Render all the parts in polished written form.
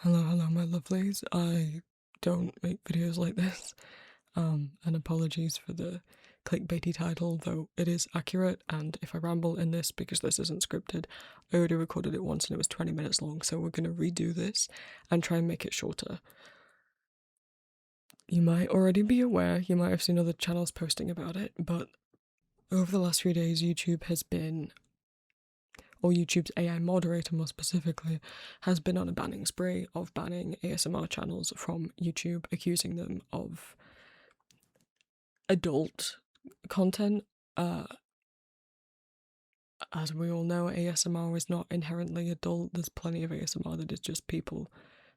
Hello, my lovelies. I don't make videos like this. And apologies for the clickbaity title, though it is accurate. And if I ramble in this because this isn't scripted, I already recorded it once and it was 20 minutes long, so we're gonna redo this and try and make it shorter. You might already be aware, you might have seen other channels posting about it, but over the last few days, YouTube has been, or YouTube's AI moderator more specifically, has been on a banning spree of banning ASMR channels from YouTube, accusing them of adult content. As we all know, ASMR is not inherently adult. There's plenty of ASMR that is just people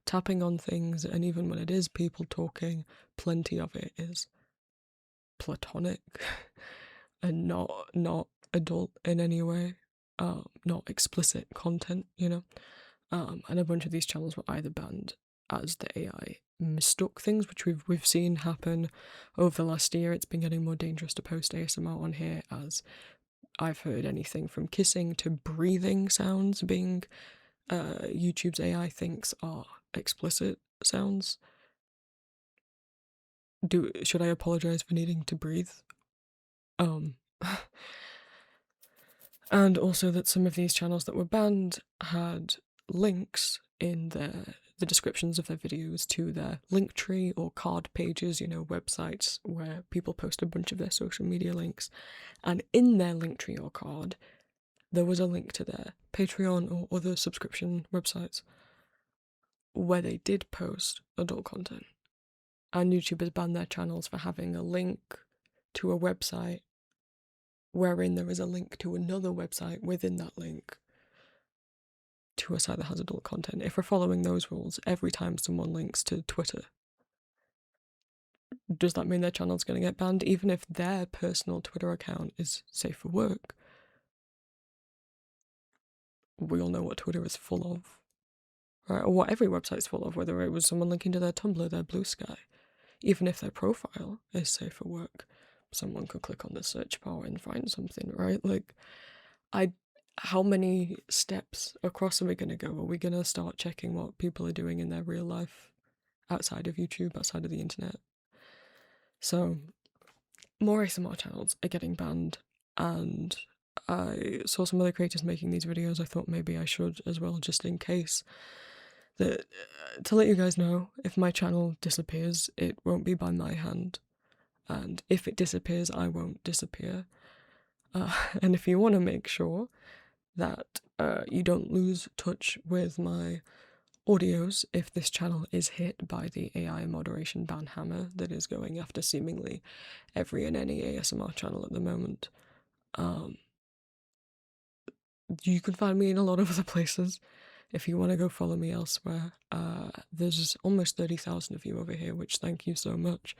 tapping on things, and even when it is people talking, plenty of it is platonic and not adult in any way. Not explicit content, and a bunch of these channels were either banned as the AI mistook things, which we've seen happen over the last year. It's been getting more dangerous to post ASMR on here, as I've heard anything from kissing to breathing sounds being YouTube's AI thinks are explicit sounds. Should I apologize for needing to breathe? And also that some of these channels that were banned had links in the descriptions of their videos to their link tree or card pages, websites where people post a bunch of their social media links. And in their link tree or card, there was a link to their Patreon or other subscription websites where they did post adult content. And YouTube has banned their channels for having a link to a website wherein there is a link to another website within that link to a site that has adult content. If we're following those rules, every time someone links to Twitter, does that mean their channel's going to get banned? Even if their personal Twitter account is safe for work, we all know what Twitter is full of, right? Or what every website's full of, whether it was someone linking to their Tumblr, their Blue Sky. Even if their profile is safe for work, someone could click on the search bar and find something, right? How many steps across are we going to go? Are we going to start checking what people are doing in their real life outside of YouTube, outside of the internet? So, more ASMR channels are getting banned, and I saw some other creators making these videos. I thought maybe I should as well, just in case. To let you guys know, if my channel disappears, it won't be by my hand. And if it disappears, I won't disappear. And if you want to make sure that you don't lose touch with my audios if this channel is hit by the AI moderation ban hammer that is going after seemingly every and any ASMR channel at the moment, you can find me in a lot of other places if you want to go follow me elsewhere. There's almost 30,000 of you over here, which thank you so much.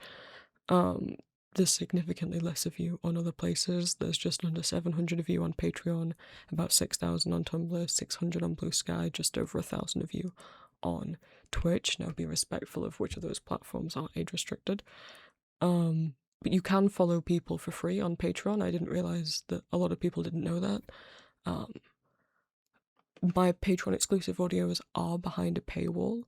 There's significantly less of you on other places. There's just under 700 of you on Patreon, about 6,000 on Tumblr, 600 on Blue Sky, just over 1,000 of you on Twitch. Now be respectful of which of those platforms are age restricted. But you can follow people for free on Patreon. I didn't realize that a lot of people didn't know that. My Patreon exclusive audios are behind a paywall,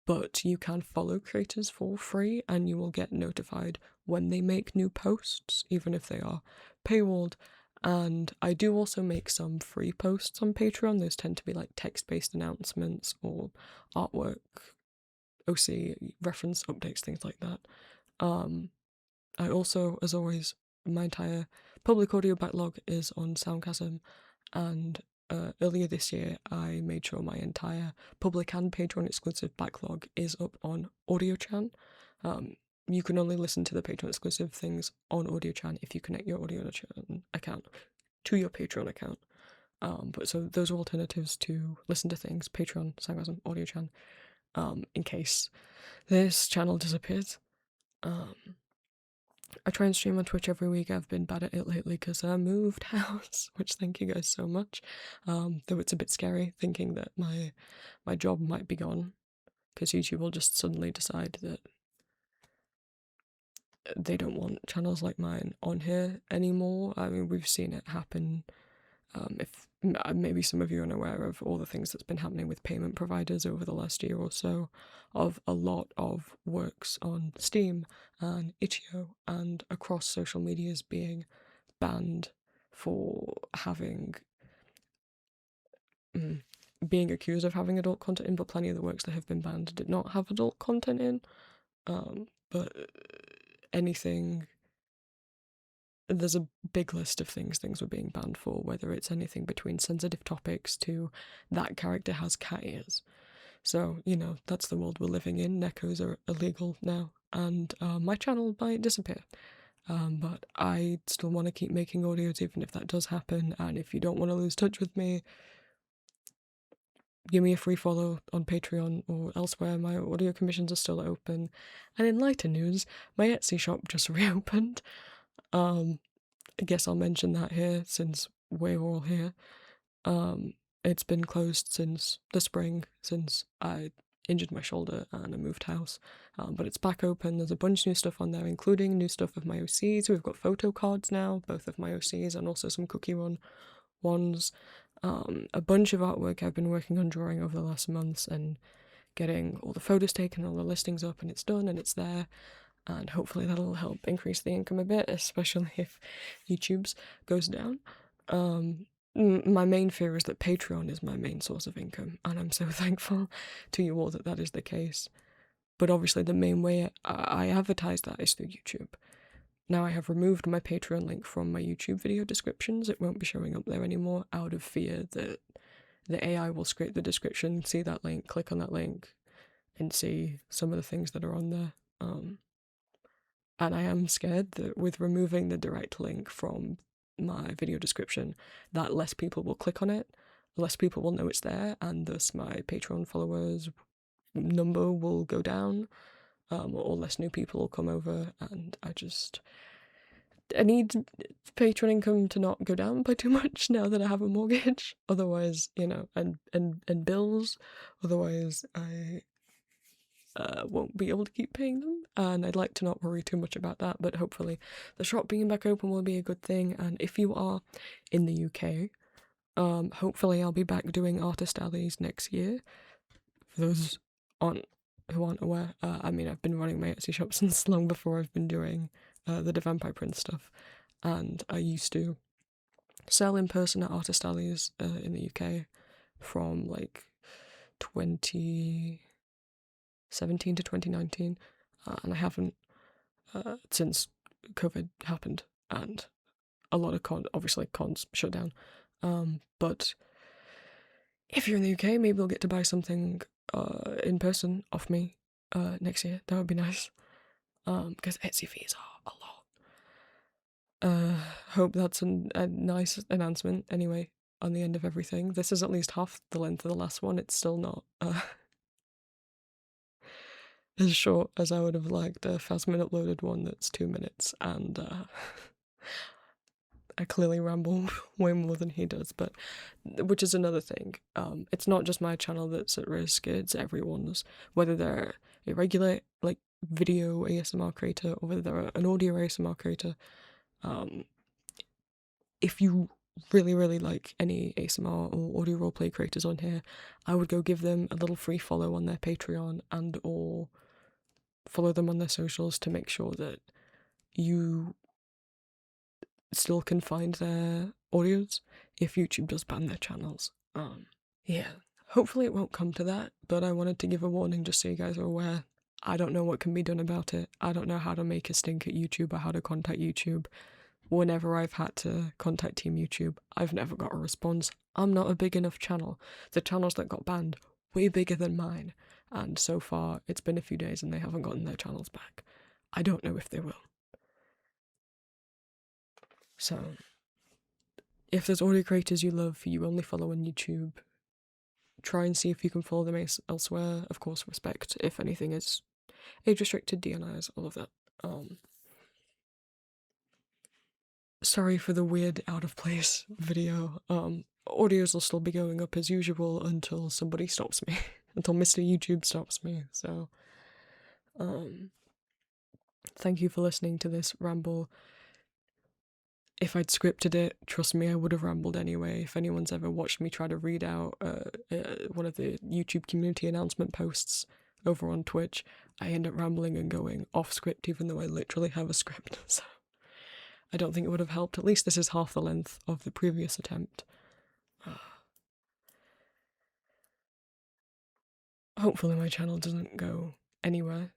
but you can follow creators for free and you will get notified when they make new posts, even if they are paywalled. And I do also make some free posts on Patreon. Those tend to be like text-based announcements or artwork, OC reference updates, things like that. I also, as always, my entire public audio backlog is on Soundcasm, and earlier this year I made sure my entire public and Patreon exclusive backlog is up on AudioChan. You can only listen to the Patreon exclusive things on AudioChan if you connect your AudioChan account to your Patreon account. But so those are alternatives to listen to things: Patreon, Soundcasm, AudioChan. In case this channel disappears. I try and stream on Twitch every week. I've been bad at it lately because I moved house, which thank you guys so much. Though it's a bit scary thinking that my job might be gone because YouTube will just suddenly decide that they don't want channels like mine on here anymore. I mean, we've seen it happen If maybe some of you are unaware of all the things that's been happening with payment providers over the last year or so, of a lot of works on Steam and itch.io and across social medias being banned for having being accused of having adult content in, but plenty of the works that have been banned did not have adult content in. But anything, there's a big list of things were being banned for, whether it's anything between sensitive topics to that character has cat ears. So, you know, that's the world we're living in. Neckos are illegal now, and my channel might disappear. But I still want to keep making audios even if that does happen, and if you don't want to lose touch with me, give me a free follow on Patreon or elsewhere. My audio commissions are still open. And in lighter news, my Etsy shop just reopened. I guess I'll mention that here since we're all here. It's been closed since the spring, since I injured my shoulder and I moved house. But it's back open. There's a bunch of new stuff on there, including new stuff of my OCs. We've got photo cards now, both of my OCs and also some Cookie Run ones. A bunch of artwork I've been working on drawing over the last months and getting all the photos taken, all the listings up, and it's done and it's there. And hopefully that'll help increase the income a bit, especially if YouTube's goes down. My main fear is that Patreon is my main source of income, and I'm so thankful to you all that that is the case. But obviously the main way I advertise that is through YouTube. Now I have removed my Patreon link from my YouTube video descriptions. It won't be showing up there anymore out of fear that the AI will scrape the description, see that link, click on that link, and see some of the things that are on there. And I am scared that with removing the direct link from my video description, that less people will click on it, less people will know it's there, and thus my Patreon followers number will go down, or less new people will come over, and I need Patreon income to not go down by too much now that I have a mortgage. Otherwise, you know, and bills. Otherwise, I won't be able to keep paying them, and I'd like to not worry too much about that, but hopefully the shop being back open will be a good thing. And if you are in the UK, hopefully I'll be back doing artist alleys next year. For those who aren't aware, I mean, I've been running my Etsy shop since long before I've been doing the Vampire Prince stuff, and I used to sell in person at artist alleys in the UK from like 2017 to 2019, and I haven't since COVID happened and a lot of cons shut down. But if you're in the UK, maybe we'll get to buy something in person off me next year. That would be nice. Because Etsy fees are a lot. Hope that's a nice announcement anyway on the end of everything. This is at least half the length of the last one. It's still not as short as I would have liked. Phasmin uploaded one that's 2 minutes, and I clearly ramble way more than he does, but which is another thing. It's not just my channel that's at risk, it's everyone's, whether they're a regular like video ASMR creator or whether they're an audio ASMR creator. If you really like any ASMR or audio roleplay creators on here, I would go give them a little free follow on their Patreon and or follow them on their socials to make sure that you still can find their audios if YouTube does ban their channels. Yeah, hopefully it won't come to that, but I wanted to give a warning just so you guys are aware. I don't know what can be done about it. I don't know how to make a stink at YouTube or how to contact YouTube. Whenever I've had to contact Team YouTube, I've never got a response. I'm not a big enough channel. The channels that got banned, way bigger than mine, and so far it's been a few days and they haven't gotten their channels back. I don't know if they will. So, if there's audio creators you love you only follow on YouTube, try and see if you can follow them elsewhere. Of course, respect if anything is age restricted, DNIs, all of that. Sorry for the weird out of place video. Audios will still be going up as usual until somebody stops me. Until Mr. YouTube stops me. So, thank you for listening to this ramble. if I'd scripted it, trust me, I would have rambled anyway. If anyone's ever watched me try to read out one of the YouTube community announcement posts over on Twitch, I end up rambling and going off script even though I literally have a script. So I don't think it would have helped. At least this is half the length of the previous attempt. Hopefully my channel doesn't go anywhere.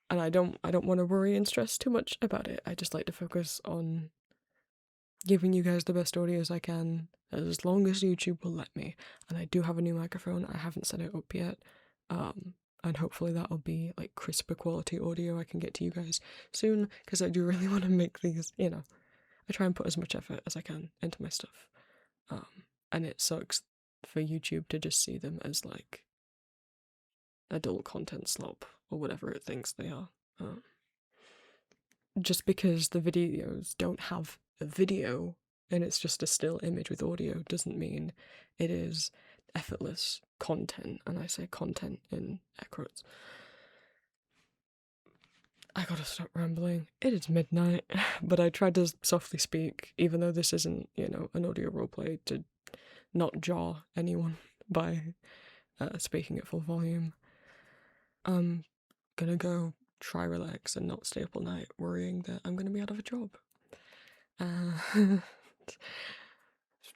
And I don't want to worry and stress too much about it. I just like to focus on giving you guys the best audio as I can, as long as YouTube will let me. And I do have a new microphone. I haven't set it up yet. And hopefully that'll be like crisper quality audio I can get to you guys soon, because I do really want to make these, you know, I try and put as much effort as I can into my stuff. And it sucks for YouTube to just see them as like adult content slop or whatever it thinks they are. Just because the videos don't have a video and it's just a still image with audio doesn't mean it is effortless content, and I say content in air quotes. I gotta stop rambling. It is midnight, but I tried to softly speak, even though this isn't, you know, an audio roleplay, to not jar anyone by speaking at full volume. I'm gonna go try relax and not stay up all night worrying that I'm gonna be out of a job.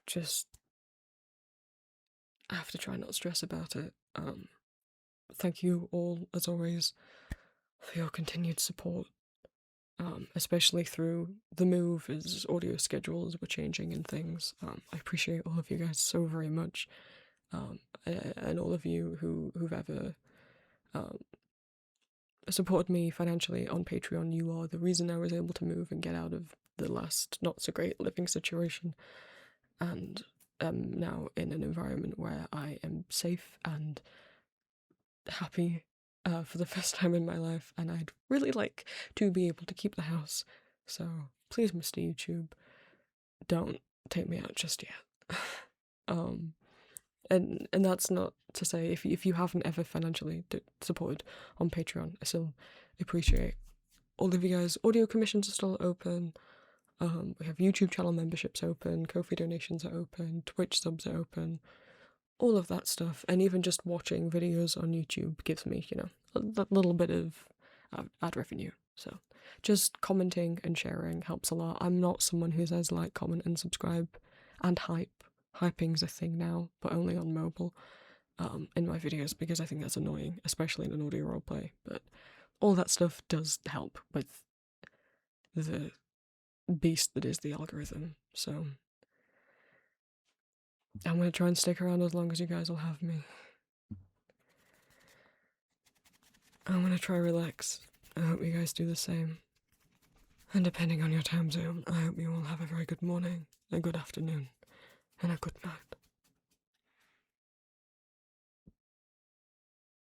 Just I have to try not stress about it. Thank you all, as always, for your continued support, especially through the move as audio schedules were changing and things. I appreciate all of you guys so very much, and all of you who've ever supported me financially on Patreon. You are the reason I was able to move and get out of the last not so great living situation, and am now in an environment where I am safe and happy for the first time in my life, and I'd really like to be able to keep the house. So please, Mr. YouTube, don't take me out just yet. And that's not to say if you haven't ever financially supported on Patreon, I still appreciate all of you guys. Audio commissions are still open. We have YouTube channel memberships open, Ko-fi donations are open, Twitch subs are open, all of that stuff. And even just watching videos on YouTube gives me, you know, a little bit of ad revenue. So just commenting and sharing helps a lot. I'm not someone who says like, comment, and subscribe and hype. Hyping's a thing now, but only on mobile in my videos, because I think that's annoying, especially in an audio roleplay. But all that stuff does help with the beast that is the algorithm. So I'm going to try and stick around as long as you guys will have me. I'm going to try relax. I hope you guys do the same. And depending on your time zone, I hope you all have a very good morning, a good afternoon, and a good night.